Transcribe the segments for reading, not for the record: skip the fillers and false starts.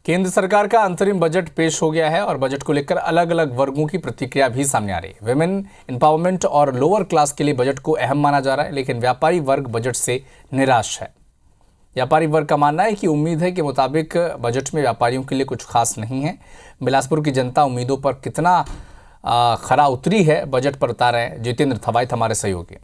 केंद्र सरकार का अंतरिम बजट पेश हो गया है और बजट को लेकर अलग अलग वर्गों की प्रतिक्रिया भी सामने आ रही है। विमेन एम्पावरमेंट और लोअर क्लास के लिए बजट को अहम माना जा रहा है, लेकिन व्यापारी वर्ग बजट से निराश है। व्यापारी वर्ग का मानना है कि उम्मीद है के मुताबिक बजट में व्यापारियों के लिए कुछ खास नहीं है। बिलासपुर की जनता उम्मीदों पर कितना खरा उतरी है, बजट पर बता रहे हैं जितेंद्र थवाइत हमारे सहयोगी।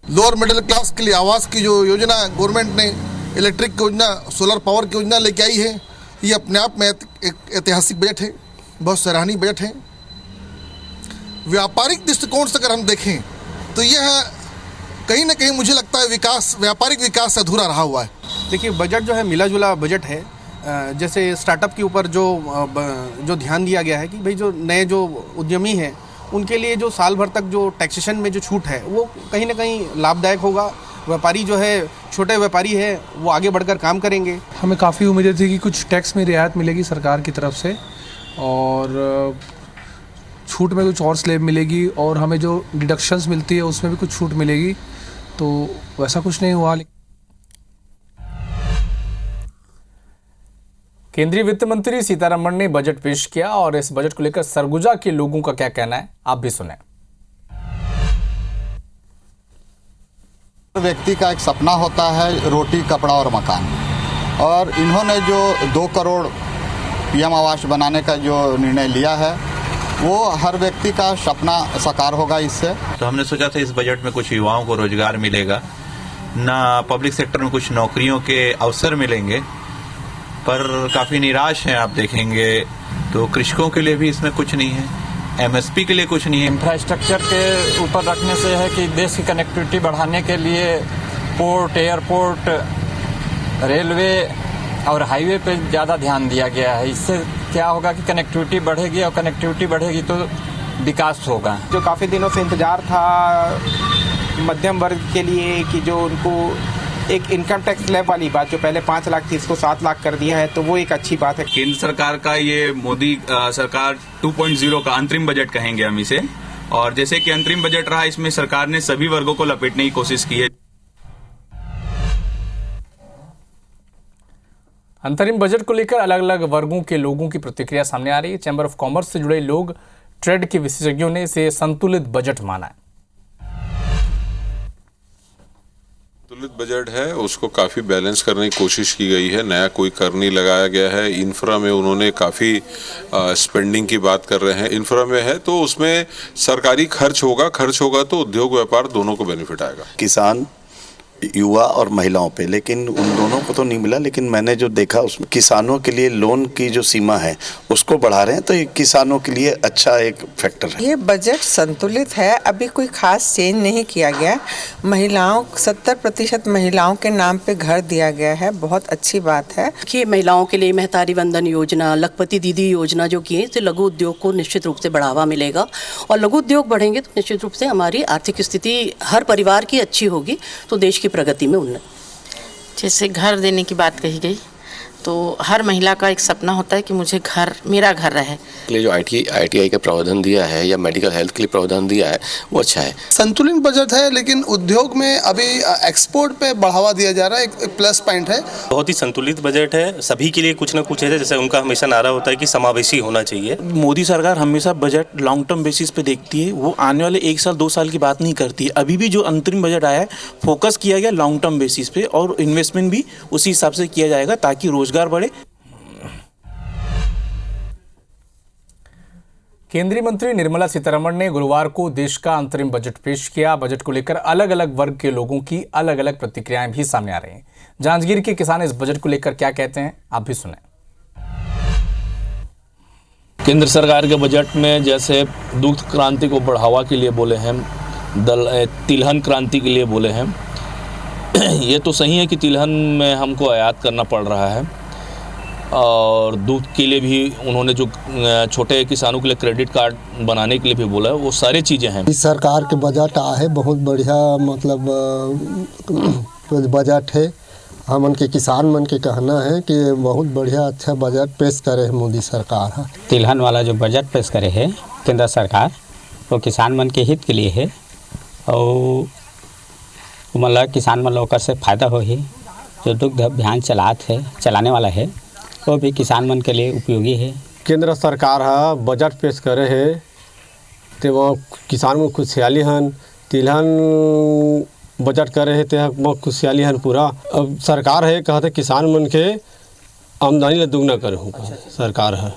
लोअर मिडिल क्लास के लिए आवास की जो योजना गवर्नमेंट ने, इलेक्ट्रिक योजना, सोलर पावर की योजना लेके आई है, ये अपने आप में एक ऐतिहासिक बजट है, बहुत सराहनीय बजट है। व्यापारिक दृष्टिकोण से अगर हम देखें तो यह कहीं ना कहीं मुझे लगता है व्यापारिक विकास अधूरा रहा हुआ है। देखिए, बजट जो है मिला जुला बजट है। जैसे स्टार्टअप के ऊपर जो ध्यान दिया गया है कि भाई जो नए जो उद्यमी हैं उनके लिए जो साल भर तक जो टैक्सेशन में जो छूट है वो कहीं ना कहीं लाभदायक होगा। व्यापारी जो है, छोटे व्यापारी है, वो आगे बढ़कर काम करेंगे। हमें काफ़ी उम्मीदें थी कि कुछ टैक्स में रियायत मिलेगी सरकार की तरफ से और छूट में कुछ और स्लैब मिलेगी और हमें जो डिडक्शंस मिलती है उसमें भी कुछ छूट मिलेगी, तो वैसा कुछ नहीं हुआ। केंद्रीय वित्त मंत्री सीतारमण ने बजट पेश किया और इस बजट को लेकर सरगुजा के लोगों का क्या कहना है, आप भी सुने। व्यक्ति का एक सपना होता है रोटी, कपड़ा और मकान, और इन्होंने जो 2 करोड़ पीएम आवास बनाने का जो निर्णय लिया है वो हर व्यक्ति का सपना साकार होगा इससे। तो हमने सोचा था इस बजट में कुछ युवाओं को रोजगार मिलेगा, ना पब्लिक सेक्टर में कुछ नौकरियों के अवसर मिलेंगे, पर काफी निराश हैं। आप देखेंगे तो कृषकों के लिए भी इसमें कुछ नहीं है, एमएसपी के लिए कुछ नहीं है। इंफ्रास्ट्रक्चर के ऊपर रखने से है कि देश की कनेक्टिविटी बढ़ाने के लिए पोर्ट, एयरपोर्ट, रेलवे और हाईवे पे ज़्यादा ध्यान दिया गया है। इससे क्या होगा कि कनेक्टिविटी बढ़ेगी और कनेक्टिविटी बढ़ेगी तो विकास होगा। जो काफ़ी दिनों से इंतजार था मध्यम वर्ग के लिए कि जो उनको एक इनकम टैक्स स्लैब वाली बात जो पहले 5 लाख थी इसको 7 लाख कर दिया है, तो वो एक अच्छी बात है। केंद्र सरकार का ये मोदी सरकार 2.0 का अंतरिम बजट कहेंगे हम इसे, और जैसे कि अंतरिम बजट रहा इसमें सरकार ने सभी वर्गों को लपेटने की कोशिश की है। अंतरिम बजट को लेकर अलग अलग वर्गों के लोगों की प्रतिक्रिया सामने आ रही है। चैंबर ऑफ कॉमर्स से जुड़े लोग, ट्रेड के विशेषज्ञों ने इसे संतुलित बजट माना है। संतुलित बजट है, उसको काफ़ी बैलेंस करने की कोशिश की गई है। नया कोई कर नहीं लगाया गया है। इंफ्रा में उन्होंने काफ़ी स्पेंडिंग की बात कर रहे हैं। इंफ्रा में है तो उसमें सरकारी खर्च होगा तो उद्योग व्यापार दोनों को बेनिफिट आएगा। किसान, युवा और महिलाओं पे, लेकिन उन दोनों को तो नहीं मिला। लेकिन मैंने जो देखा उसमें किसानों के लिए लोन की जो सीमा है उसको बढ़ा रहे हैं, तो ये किसानों के लिए अच्छा एक फैक्टर है। ये बजट संतुलित है, अभी कोई खास चेंज नहीं किया गया। महिलाओं 70% महिलाओं के नाम पे घर दिया गया है, बहुत अच्छी बात है। कि महिलाओं के लिए महतारी वंदन योजना, लखपति दीदी योजना जो की है, इससे लघु उद्योग को निश्चित रूप से बढ़ावा मिलेगा और लघु उद्योग बढ़ेंगे तो निश्चित रूप से हमारी आर्थिक स्थिति हर परिवार की अच्छी होगी, तो देश की प्रगति में उन्नति। जैसे घर देने की बात कही गई, तो हर महिला का एक सपना होता है कि मुझे मेरा घर रहे। लिए जो ITI का प्रावधान दिया है या मेडिकल हेल्थ के लिए प्रावधान दिया है वो अच्छा है। संतुलित बजट है, लेकिन उद्योग में अभी एक्सपोर्ट पे बढ़ावा दिया जा रहा है, एक प्लस पॉइंट है। बहुत ही संतुलित बजट है, सभी के लिए कुछ ना कुछ है। जैसे उनका हमेशा नारा होता है कि समावेशी होना चाहिए। मोदी सरकार हमेशा बजट लॉन्ग टर्म बेसिस पे देखती है, वो आने वाले 1 साल 2 साल की बात नहीं करती है। अभी भी जो अंतरिम बजट आया है फोकस किया गया लॉन्ग टर्म बेसिस पे और इन्वेस्टमेंट भी उसी हिसाब से किया जाएगा ताकि रोजगार बढ़े। केंद्रीय मंत्री निर्मला सीतारमण ने गुरुवार को देश का अंतरिम बजट पेश किया। बजट को लेकर अलग अलग वर्ग के लोगों की अलग अलग प्रतिक्रियाएं भी सामने आ रही हैं। जांजगीर के किसान इस बजट को लेकर क्या कहते हैं, आप भी सुने। केंद्र सरकार के बजट में जैसे दुग्ध क्रांति को बढ़ावा के लिए बोले हैं, तिलहन क्रांति के लिए बोले हैं। ये तो सही है कि तिलहन में हमको आयात करना पड़ रहा है और दूध के लिए भी उन्होंने जो छोटे किसानों के लिए क्रेडिट कार्ड बनाने के लिए भी बोला है, वो सारी चीज़ें हैं। इस सरकार के बजट है बहुत बढ़िया, मतलब बजट है। हमन के किसान मन के कहना है कि बहुत बढ़िया अच्छा बजट पेश करे है मोदी सरकार है। तिलहन वाला जो बजट पेश करे है केंद्र सरकार, वो किसान मन के हित के लिए है और मतलब किसान मन लोग से फायदा हो ही जो दुग्ध अभियान चलाने वाला है वो भी किसान मन के लिए उपयोगी है। केंद्र सरकार हा बजट पेश करे है ते वो किसान में खुशहाली हन तिलहन बजट करे है ते खुशहाली हन पूरा। अब सरकार है कहते किसान मन के आमदनी दुगना करे सरकार है।